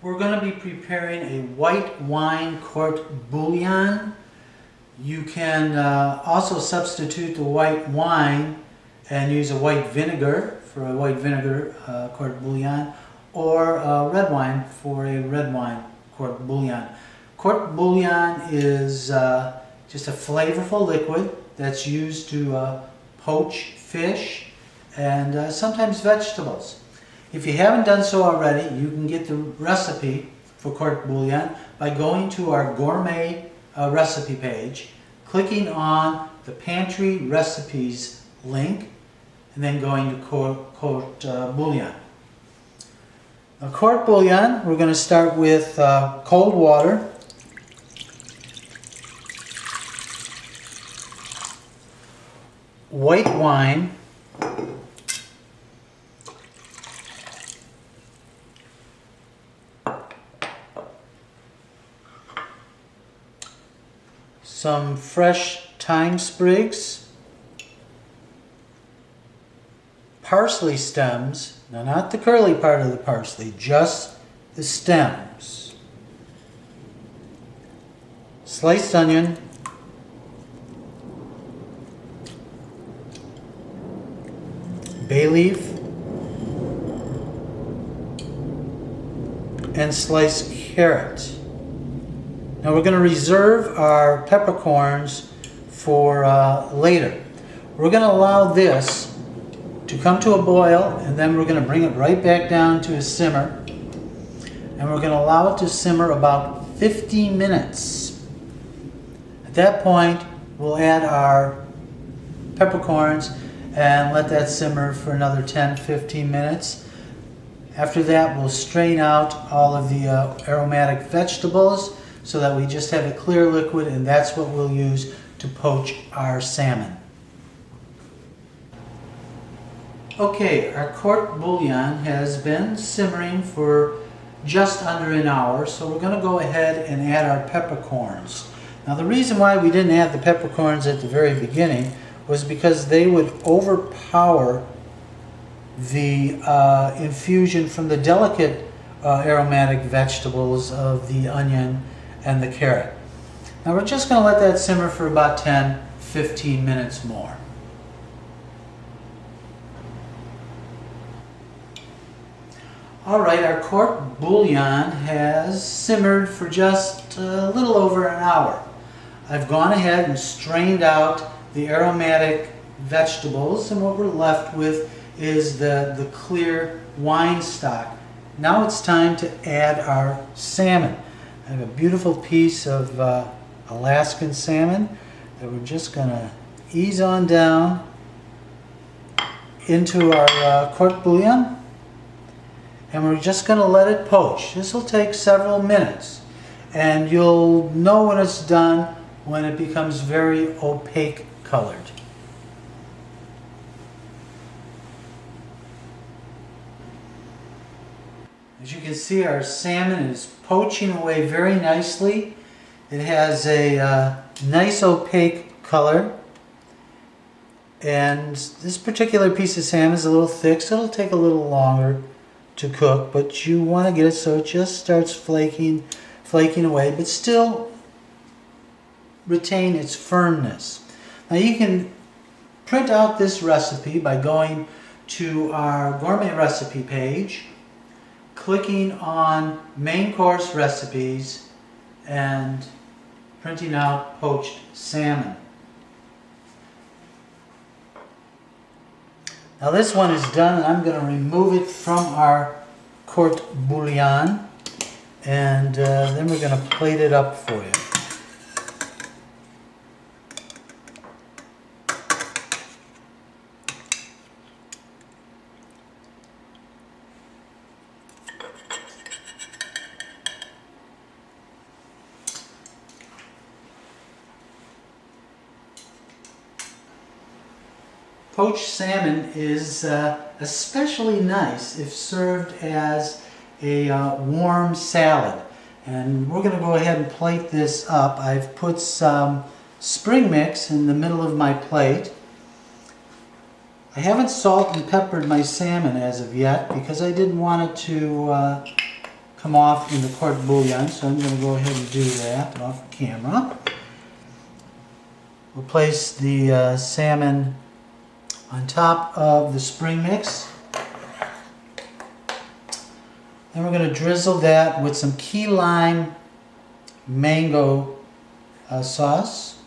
We're going to be preparing a white wine court bouillon. You can also substitute the white wine and use a white vinegar for a white vinegar court bouillon, or red wine for a red wine court bouillon. Court bouillon is just a flavorful liquid that's used to poach fish and sometimes vegetables. If you haven't done so already, you can get the recipe for court bouillon by going to our gourmet recipe page, clicking on the pantry recipes link, and then going to court bouillon. Now, court bouillon, we're going to start with cold water, white wine, some fresh thyme sprigs, parsley stems, now not the curly part of the parsley, just the stems, sliced onion, bay leaf, and sliced carrot. Now we're going to reserve our peppercorns for later. We're going to allow this to come to a boil, and then we're going to bring it right back down to a simmer. And we're going to allow it to simmer about 50 minutes. At that point, we'll add our peppercorns and let that simmer for another 10-15 minutes. After that, we'll strain out all of the aromatic vegetables so that we just have a clear liquid, and that's what we'll use to poach our salmon. Okay, our court bouillon has been simmering for just under an hour, so we're going to go ahead and add our peppercorns. Now, the reason why we didn't add the peppercorns at the very beginning was because they would overpower the infusion from the delicate aromatic vegetables of the onion and the carrot. Now we're just going to let that simmer for about 10-15 minutes more. Alright, our court bouillon has simmered for just a little over an hour. I've gone ahead and strained out the aromatic vegetables, and what we're left with is the clear wine stock. Now it's time to add our salmon. I have a beautiful piece of Alaskan salmon that we're just going to ease on down into our court bouillon, and we're just going to let it poach. This will take several minutes, and you'll know when it's done when it becomes very opaque colored. As you can see, our salmon is poaching away very nicely. It has a nice opaque color. And this particular piece of salmon is a little thick, so it'll take a little longer to cook. But you want to get it so it just starts flaking away, but still retain its firmness. Now you can print out this recipe by going to our gourmet recipe page, clicking on main course recipes, and printing out poached salmon. Now this one is done, and I'm going to remove it from our court bouillon, and then we're going to plate it up for you. Poached salmon is especially nice if served as a warm salad. And we're going to go ahead and plate this up. I've put some spring mix in the middle of my plate. I haven't salt and peppered my salmon as of yet because I didn't want it to come off in the court bouillon, so I'm going to go ahead and do that off camera. We'll place the salmon on top of the spring mix. Then we're going to drizzle that with some key lime mango sauce.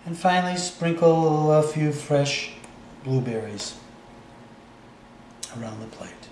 And finally, sprinkle a few fresh blueberries around the plate.